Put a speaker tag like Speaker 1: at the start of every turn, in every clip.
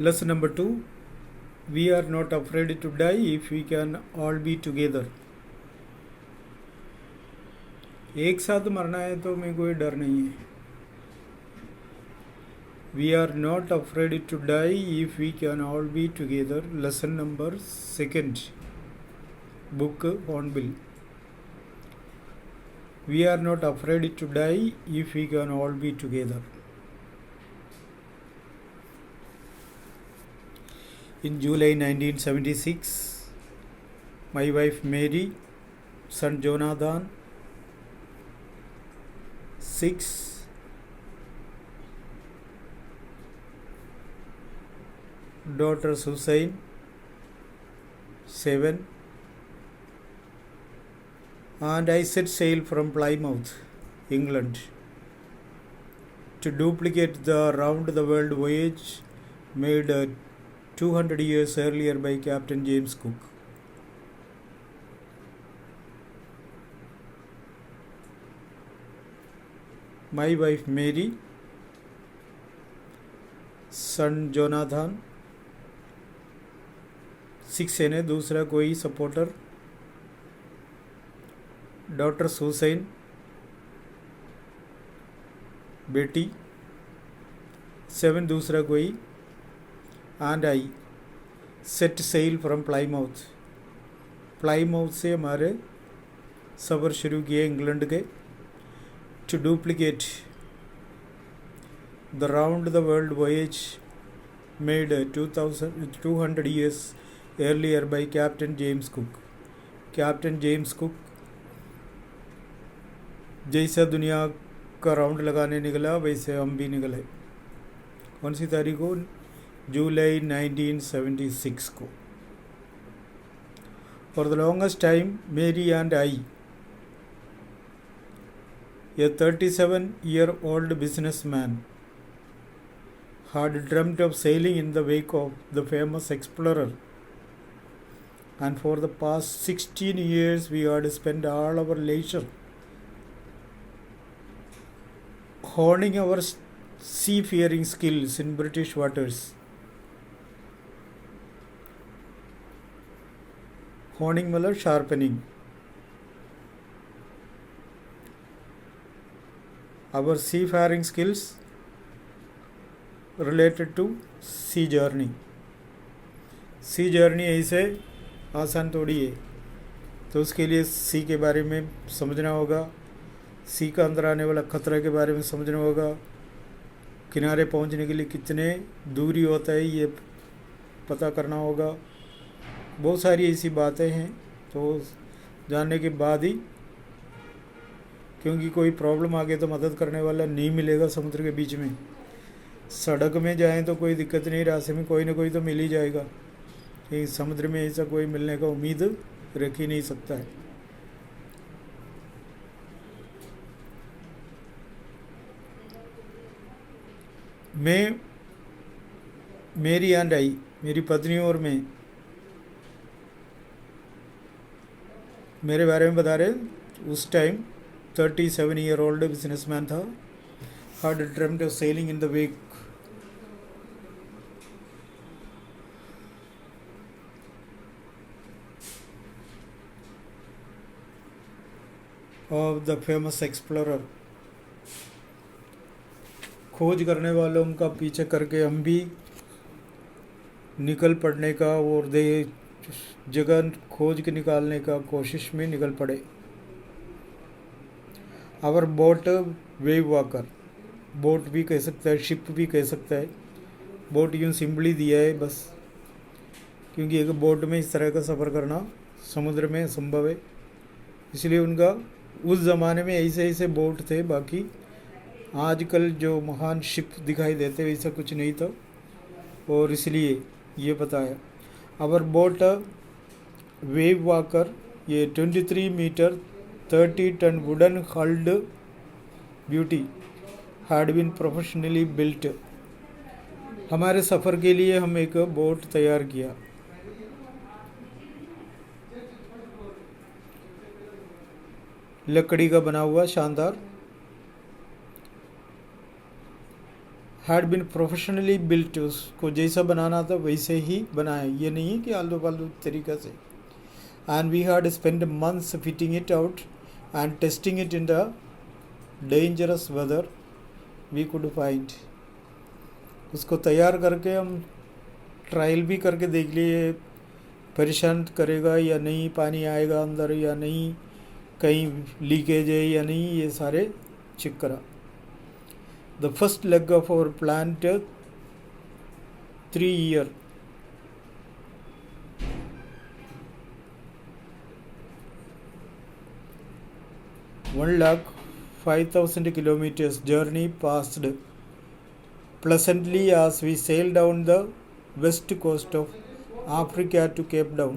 Speaker 1: Lesson number 2. We are not afraid to die if we can all be together. एक साथ मरना है तो में कोई डर नहीं है. We are not afraid to die if we can all be together. Lesson number 2. Book Hornbill. We are not afraid to die if we can all be together. In July 1976, my wife Mary, son Jonathan, 6, daughter Hussein, 7, and I set sail from Plymouth, England, to duplicate the round the world voyage made 200 years earlier by Captain James Cook. My wife Mary, son Jonathan, 6 है दूसरा कोई supporter, daughter Hussain बेटी, 7 दूसरा कोई, and I set sail from Plymouth. Plymouth से हमारे सफ़र शुरू किए इंग्लैंड के, to duplicate the round the world voyage made 200 years earlier by Captain James Cook. Captain James Cook जैसा दुनिया का राउंड लगाने निकला वैसे हम भी निकले. कौन सी तारीख को? जुलाई 1976 को. For the longest time, Mary and I, a 37-year-old businessman, had dreamt of sailing in the wake of the famous explorer, and for the past 16 years we had spent all our leisure honing our seafaring skills in British waters. Honing मतलब sharpening. Our seafaring skills related to sea journey. Sea journey ऐसे आसान थोड़ी है, तो उसके लिए सी के बारे में समझना होगा, सी का अंदर आने वाला खतरा के बारे में समझना होगा, किनारे पहुंचने के लिए कितने दूरी होता है ये पता करना होगा. बहुत सारी ऐसी बातें हैं तो जानने के बाद ही, क्योंकि कोई प्रॉब्लम आ गई तो मदद करने वाला नहीं मिलेगा समुद्र के बीच में. सड़क में जाएं तो कोई दिक्कत नहीं, रास्ते में कोई ना कोई तो मिल ही जाएगा. लेकिन समुद्र में ऐसा कोई मिलने का उम्मीद रख ही नहीं सकता है. मैं, मेरी एंड आई, मेरी पत्नी और मैं, मेरे बारे में बता रहे. उस टाइम 37-year-old बिजनेसमैन था. had dreamt of sailing in the wake of the famous explorer. खोज करने वालों का पीछे करके हम भी निकल पड़ने का और जगह खोज के निकालने का कोशिश में निकल पड़े. Our boat Wave Walker, boat भी कह सकता है, शिप भी कह सकता है. बोट यूँ सिंपली दिया है बस, क्योंकि एक बोट में इस तरह का सफ़र करना समुद्र में संभव है, इसलिए उनका उस ज़माने में ऐसे ऐसे बोट थे. बाकी आजकल जो महान शिप दिखाई देते वैसा कुछ नहीं था, और इसलिए ये बताया. आवर बोट वेव वॉकर, ये 23 metre 30 ton wooden hulled beauty had been professionally built. हमारे सफ़र के लिए हम एक बोट तैयार किया. लकड़ी का बना हुआ शानदार हैड बिन प्रोफेशनली बिल्ट, उसको जैसा बनाना था वैसे ही बनाया, ये नहीं है कि आलतू फालतू तरीका से. And we had spend months fitting it out and testing it in the dangerous weather we could find. उसको तैयार करके हम ट्रायल भी करके देख लिए, परेशान करेगा या नहीं, पानी आएगा अंदर या नहीं, कहीं लीकेज है या नहीं, ये सारे चेक करा. The first leg of our plant 3 year. (1,05,000 kilometers) journey passed pleasantly as we sailed down the west coast of Africa to Cape Town.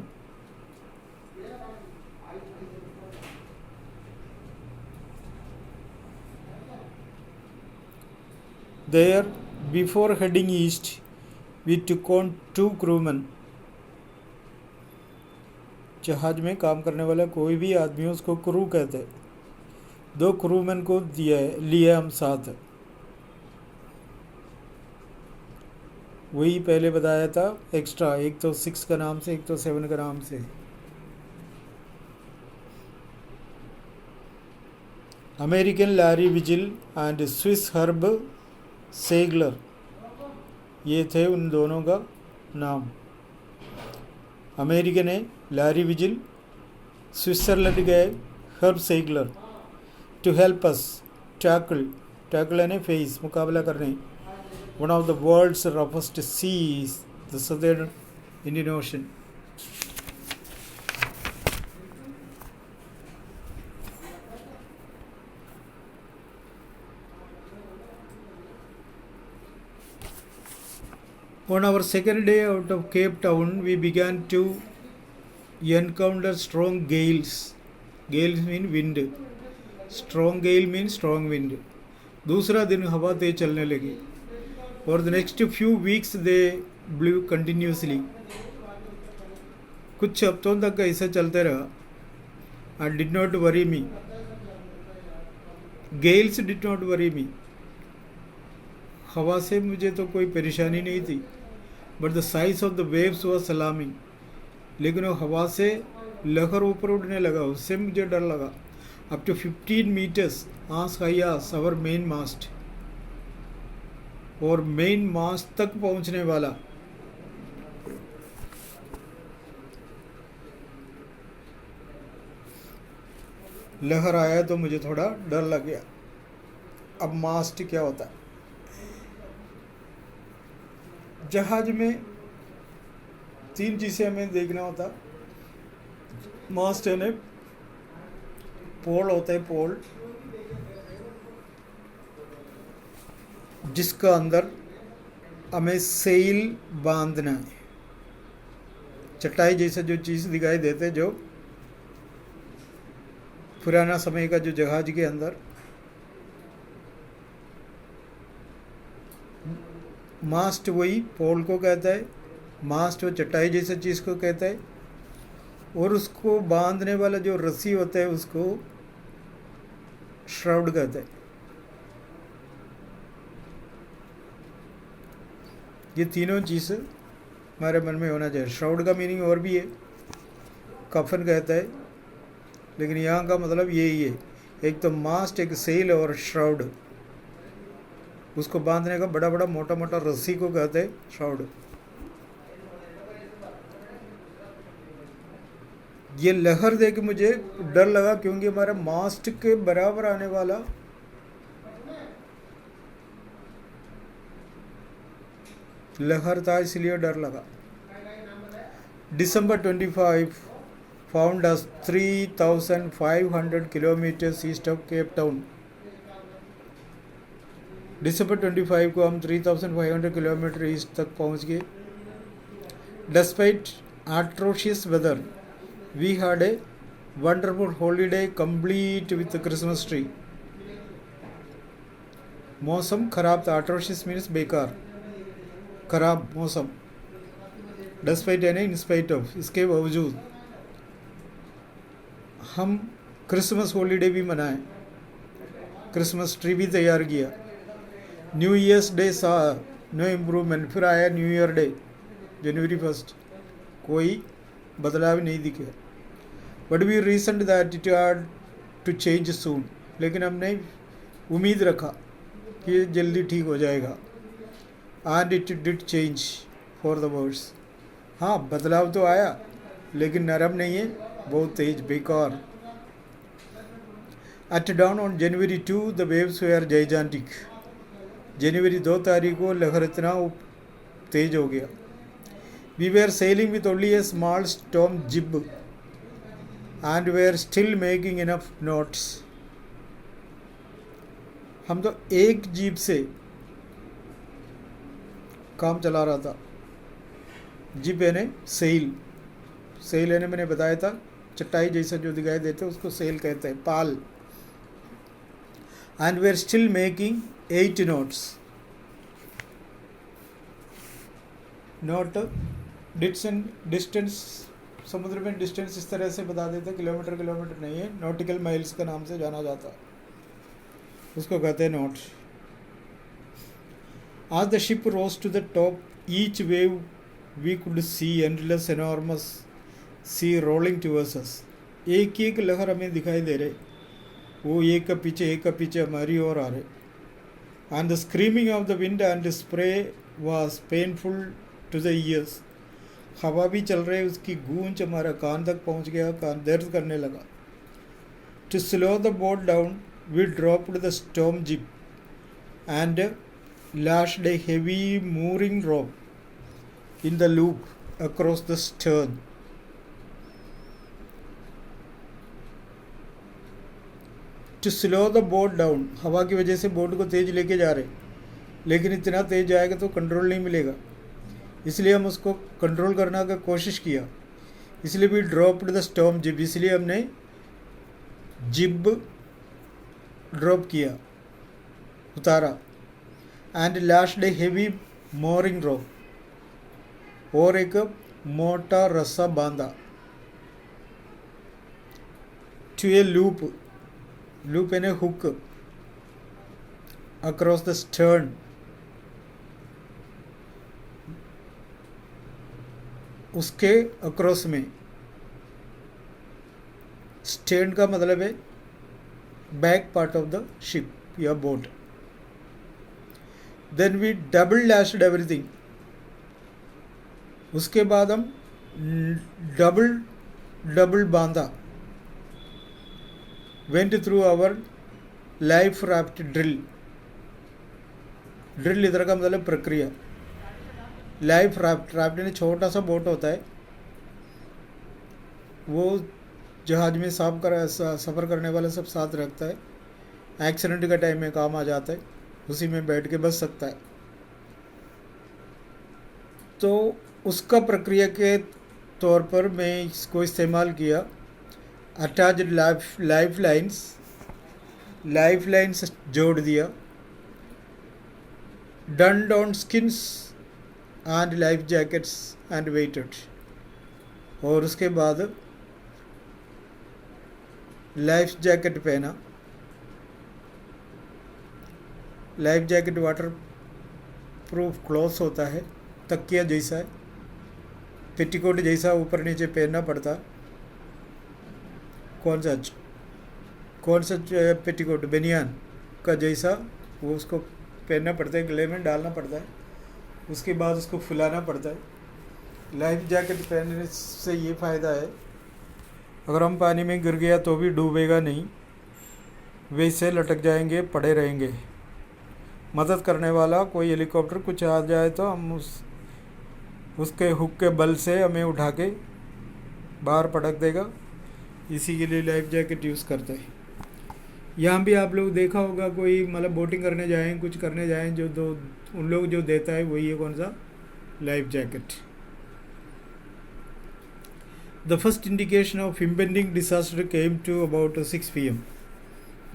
Speaker 1: There, before heading east, we took on 2 crewmen. जहाज में काम करने वाला कोई भी आदमी उसको crew कहते हैं. 2 क्रूमैन को लिए हम साथ. वही पहले बताया था एक्स्ट्रा, एक तो 6 का नाम से, एक तो 7 का नाम से. American Larry Vigil and Swiss Herb Segler, ये थे उन दोनों का नाम. अमेरिकन है लैरी विजिल, स्विट्जरलैंड गए Herb Segler. To help us tackle यानी फेस, मुकाबला करने, one of the world's roughest seas, the southern Indian ocean. On our second day out of Cape Town, we began to encounter strong gales. Gales mean wind. Strong gale means strong wind. दूसरा दिन हवा तेज चलने लगी. For the next few weeks they blew continuously. कुछ हफ्तों तक ऐसा चलते रहा. And did not worry me. Gales did not worry me. हवा से मुझे तो कोई परेशानी नहीं थी. But the size of the waves was alarming. लेकिन वो हवा से लहर ऊपर उड़ने लगा, उससे मुझे डर लगा. Up to 15 meters as high as our main mast, और मेन मास्ट तक पहुंचने वाला. लहर आया तो मुझे थोड़ा डर लग गया. अब मास्ट क्या होता है? जहाज में 3 चीज़ें हमें देखना होता. मास्ट यानी पोल होता है, पोल जिसका अंदर हमें सेल बांधना है. चटाई जैसा जो चीज़ दिखाई देते, जो पुराना समय का जो जहाज के अंदर मास्ट, वही पोल को कहता है. मास्ट वो चटाई जैसा चीज़ को कहता है, और उसको बांधने वाला जो रस्सी होता है उसको श्राउड कहता है. ये तीनों चीज़ हमारे मन में होना चाहिए. श्राउड का मीनिंग और भी है, कफन कहता है, लेकिन यहाँ का मतलब यही है. एक तो मास्ट, एक सेल और श्राउड. उसको बांधने का बड़ा बड़ा मोटा मोटा रस्सी को कहते हैं श्राउड. ये लहर देख के मुझे डर लगा, क्योंकि हमारा मास्ट के बराबर आने वाला लहर था, इसलिए डर लगा. December 25 found us 3,500 kilometers east of Cape Town. December 25 को हम 3,500 किलोमीटर ईस्ट तक पहुंच गए. Despite atrocious weather, we had a wonderful holiday complete with the Christmas tree. मौसम खराब था. atrocious means बेकार, खराब मौसम. Despite यानी in spite of, इसके बावजूद हम क्रिसमस हॉलीडे भी मनाए, क्रिसमस ट्री भी तैयार किया. न्यू ईयर्स डे सा नो इम्प्रूवमेंट, फिर आया न्यू ईयर डे जनवरी 1, कोई बदलाव नहीं दिखे. But we resent that it are to change soon, लेकिन हमने उम्मीद रखा कि ये जल्दी ठीक हो जाएगा. And it did change for the worse. हाँ, बदलाव तो आया लेकिन नरम नहीं है, बहुत तेज, बेकार. At dawn on January 2 the waves were gigantic. जनवरी 2 तारीख को लहर इतना तेज हो गया. We were sailing with only a small storm jib and were still making enough knots. हम तो एक जीप से काम चला रहा था. जिप यानी सेल, सेल यानी मैंने बताया था चटाई जैसा जो दिखाई देते उसको सेल कहते हैं, पाल. And we are still making 8 knots. Knot distance, समुद्र में डिस्टेंस इस तरह से बता देते, किलोमीटर नहीं है, नॉटिकल माइल्स का नाम से जाना जाता है, उसको कहते हैं note. As the ship rose to the top, each wave we could see endless, enormous sea rolling towards us. एक एक लहर हमें दिखाई दे रहे, वो एक का पीछे हमारी ओर आ रहे. And the screaming of the wind and the spray was painful to the ears. हवा भी चल रही, उसकी गूंज हमारा कान तक पहुंच गया, कान दर्द करने लगा. To slow the boat down, we dropped the storm jib and lashed a heavy mooring rope in the loop across the stern. To slow the boat down, हवा की वजह से बोट को तेज लेके जा रहे, लेकिन इतना तेज जाएगा तो कंट्रोल नहीं मिलेगा, इसलिए हम उसको कंट्रोल करने का कोशिश किया. इसलिए भी ड्रॉप्ड द स्टॉर्म जिब, इसलिए हमने जिब ड्रॉप किया, उतारा. And lashed a heavy mooring rope, और एक मोटा रस्सा बांधा. टू ए लूप, लूप यानी हुक, अक्रॉस द स्टर्न, उसके अक्रॉस में. स्टर्न का मतलब है back part of the ship या boat. Then we double lashed everything, उसके बाद हम डबल बांधा. Went through our life raft drill. Drill इधर का मतलब प्रक्रिया. लाइफ राफ्ट, राफ्ट यानी छोटा सा बोट होता है, वो जहाज में सफ़र करने वाला सब साथ रखता है, एक्सीडेंट का टाइम में काम आ जाता है, उसी में बैठ के बच सकता है. तो उसका प्रक्रिया के तौर पर मैं इसको इस्तेमाल किया. अटैच्ड लाइफ लाइन्स जोड़ दिया. Donned on skins and life jackets and waited, और उसके बाद लाइफ जैकेट पहना. Life jacket waterproof cloth होता है, तकिया जैसा है, पेटीकोट जैसा ऊपर नीचे पहनना पड़ता. कौन सा पेटीकोट, बनियान का जैसा, वो उसको पहनना पड़ता है, गले में डालना पड़ता है, उसके बाद उसको फुलाना पड़ता है. लाइफ जैकेट पहनने से ये फ़ायदा है, अगर हम पानी में गिर गया तो भी डूबेगा नहीं, वैसे लटक जाएंगे, पड़े रहेंगे. मदद करने वाला कोई हेलीकॉप्टर कुछ आ जाए तो हम उसके हुक के बल से हमें उठा के बाहर पटक देगा. इसी के लिए लाइफ जैकेट यूज़ करते हैं. यहाँ भी आप लोग देखा होगा, कोई मतलब बोटिंग करने जाएं, कुछ करने जाएं, जो दो उन लोग जो देता है वही है, कौन सा, life jacket. The first indication of impending disaster came to about 6 PM.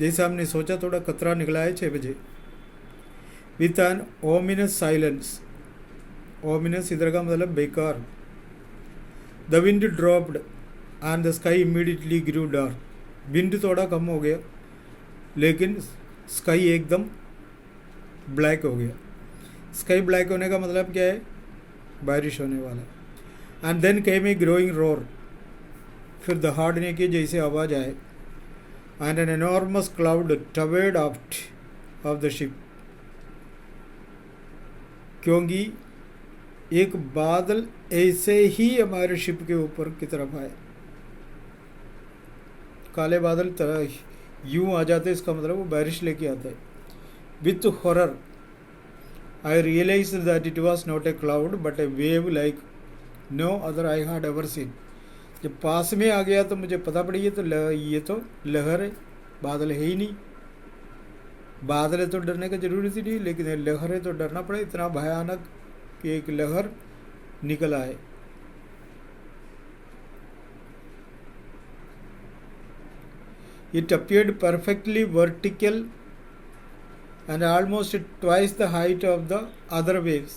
Speaker 1: जैसा हमने सोचा थोड़ा खतरा निकला है 6 बजे. With an ominous silence, ominous इधर का मतलब बेकार. The wind dropped and the sky immediately grew dark. Wind थोड़ा कम हो गया लेकिन स्काई एकदम ब्लैक हो गया। स्काई ब्लैक होने का मतलब क्या है? बारिश होने वाला है। And then came a growing roar, फिर दहाड़ने की जैसे आवाज़ आए। एंड एन एनॉर्मस क्लाउड टवेड आउट ऑफ द शिप, क्योंकि एक बादल ऐसे ही हमारे शिप के ऊपर की तरफ आए। काले बादल तरह यूं आ जाते, इसका मतलब वो बारिश लेके आता है। With horror I realize that it was not a cloud but a wave like no other I had ever seen. जब पास में आ गया तो मुझे पता पड़ी ये तो लहर है, बादल है ही नहीं। बादल है तो डरने की जरूरत ही नहीं, लेकिन लहर है तो डरना पड़े। इतना भयानक कि एक लहर निकल आए। It appeared perfectly vertical and almost twice the height of the other waves,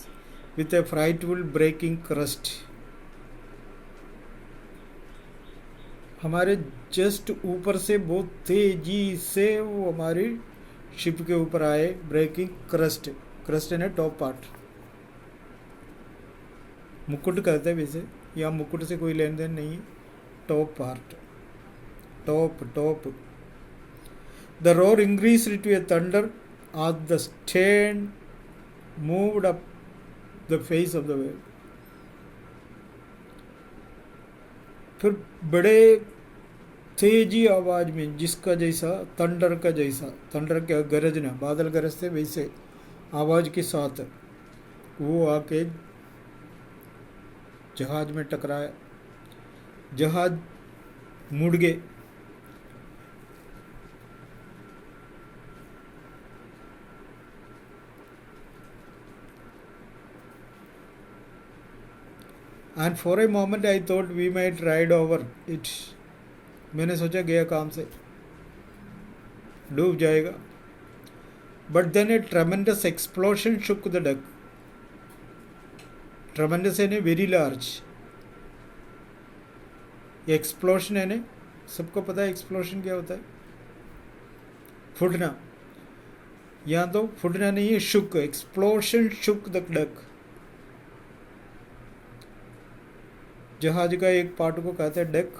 Speaker 1: with a frightful breaking crest. हमारे जस्ट ऊपर से बहुत तेजी से वो हमारी शिप के ऊपर आए। ब्रेकिंग क्रस्ट, क्रस्ट है ना टॉप पार्ट, मुकुट कहते हैं वैसे, यहाँ मुकुट से कोई लेन देन नहीं है। Top part, top. The roar increased to a thunder as the stern moved up the face of the wave. फिर बड़े तेजी आवाज में, जिसका जैसा थंडर का जैसा, थंडर क्या गरजना, बादल गरजते वैसे आवाज के साथ वो आके जहाज में टकराया। जहाज मुड़ गए। And for a moment I thought we might ride over it. मैंने सोचा गया काम से, डूब जाएगा। But then a tremendous explosion shook the deck. Tremendous है ने वेरी लार्ज, एक्सप्लोशन है ने सबको पता है एक्सप्लोशन क्या होता है, फुटना। यहाँ तो फुटना नहीं है, शुक, एक्सप्लोशन शुक द डक। जहाज का एक पार्ट को कहते हैं डेक,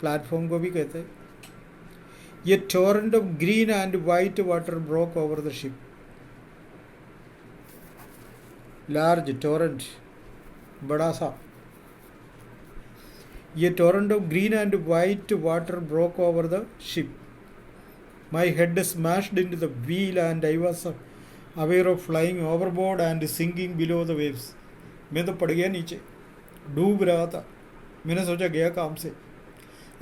Speaker 1: प्लेटफॉर्म को भी कहते हैं। ये torrent of green and white water broke over the ship. Large torrent, बड़ा सा। ये torrent of green and white water broke over the ship. My head smashed into the wheel and I was aware of flying overboard and sinking below the waves. मैं तो पड़ गया नीचे, डूब रहा था। मैंने सोचा गया काम से।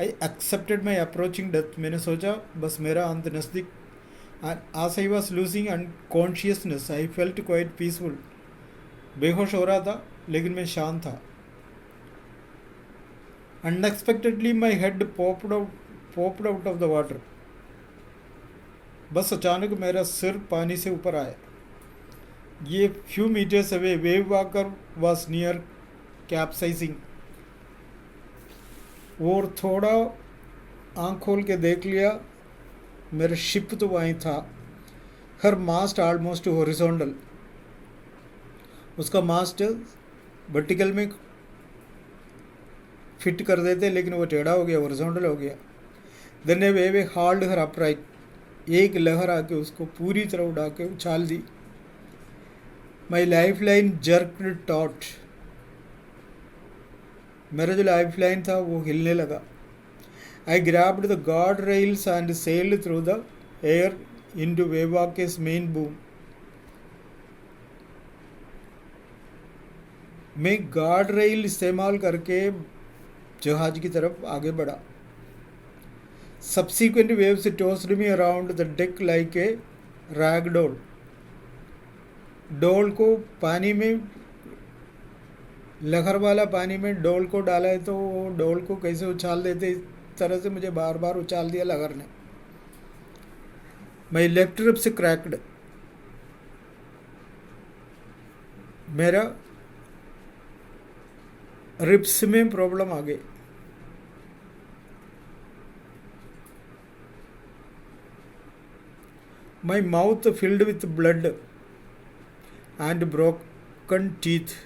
Speaker 1: I accepted my approaching death. मैंने सोचा बस मेरा अंत नज़दीक। As I was losing unconsciousness I felt quite peaceful. बेहोश हो रहा था लेकिन मैं शांत था। Unexpectedly my head popped out of the water. बस अचानक मेरा सिर पानी से ऊपर आया। ये few metres away Wave Walker was near capsizing. और थोड़ा आँख खोल के देख लिया, मेरा शिप तो वहीं था। हर मास्ट ऑलमोस्ट हॉरिजॉन्टल। उसका मास्ट वर्टिकल में फिट कर देते लेकिन वो टेढ़ा हो गया, हॉरिजॉन्टल हो गया। Then a wave hauled her upright. एक लहर आके उसको पूरी तरह उड़ा के उछाल दी। My life line jerked taut. मेरा जो लाइफ लाइन था वो हिलने लगा। I grabbed the guard rails and sailed through the air into Wavewalker's main boom. मैं गार्ड रेल इस्तेमाल करके जहाज की तरफ आगे बढ़ा। Subsequent waves tossed me around the deck like a rag doll. डोल को पानी में, लहर वाला पानी में डोल को डाला है तो वो डोल को कैसे उछाल देते, इस तरह से मुझे बार बार उछाल दिया लहर ने। My left ribs cracked. मेरा रिब्स में प्रॉब्लम आ गई। My mouth filled with blood and broken teeth,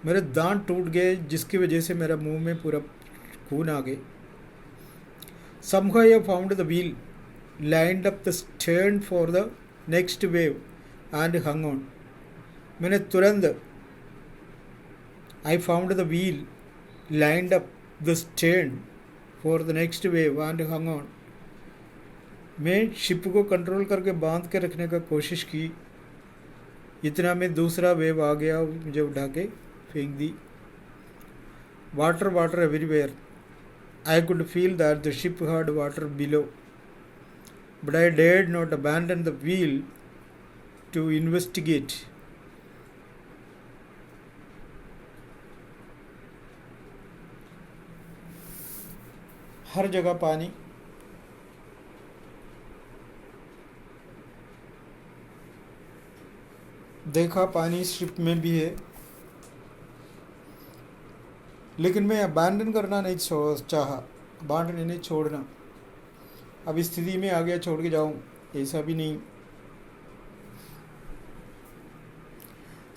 Speaker 1: मेरे दांत टूट गए जिसकी वजह से मेरा मुंह में पूरा खून आ गए. Somehow I found the wheel, lined up the stern for the next wave and hung on. मैंने तुरंत I found the wheel, lined up the stern for the next wave and hung on. मैं ship को control करके बांध के रखने का कोशिश की. इतना में दूसरा वेव आ गया, मुझे उठा के फेंक दी. Water water everywhere. I could feel that the ship had water below, but I dared not abandon the wheel to investigate. हर जगह पानी. देखा पानी शिप में भी है, लेकिन मैं अबैंडन करना नहीं चाहा, अबैंडन नहीं छोड़ना. अब इस स्थिति में आ गया छोड़ के जाऊं, ऐसा भी नहीं.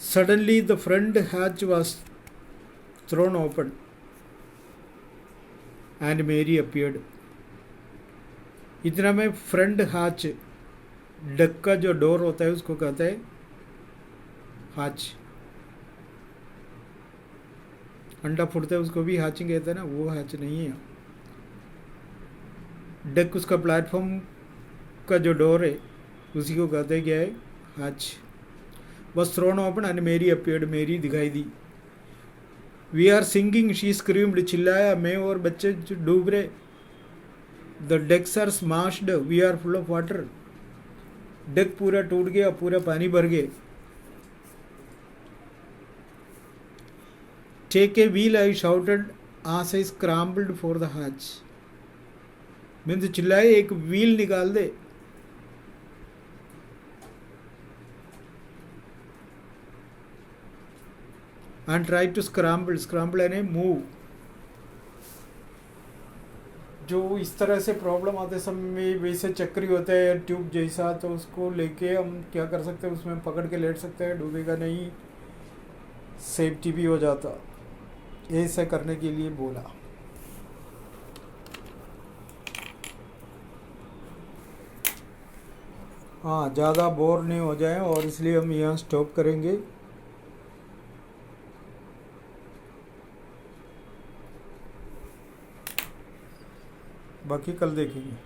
Speaker 1: Suddenly the front hatch was thrown open and Mary appeared. इतना में फ्रंट हैच, डक का जो डोर होता है उसको कहते हैं हैच. अंडा फुटता है उसको भी हैचिंग कहते हैं ना, वो हैच नहीं है. डक उसका प्लेटफॉर्म का जो डोर है उसी को कहते हैं क्या है, hatch. Was thrown open and Mary appeared, Mary दिखाई दी. We are sinking, she screamed, चिल्लाया. मैं और बच्चे डूब रहे. The decks are smashed, we are full of water. Deck पूरा टूट गया, पूरा पानी भर गए. Take a wheel, I shouted as I scrambled for the hatch. मैंने तो चिल्लाए, एक व्हील निकाल दे. And tried to scramble, scramble यानी move. जो इस तरह से प्रॉब्लम आते समय वैसे चक्री होता है ट्यूब जैसा, तो उसको लेके हम क्या कर सकते हैं, उसमें पकड़ के लेट सकते हैं, डूबेगा नहीं, सेफ्टी भी हो जाता. ऐसा करने के लिए बोला. हाँ, ज़्यादा बोर नहीं हो जाए और इसलिए हम यहाँ स्टॉप करेंगे. बाकी कल देखेंगे.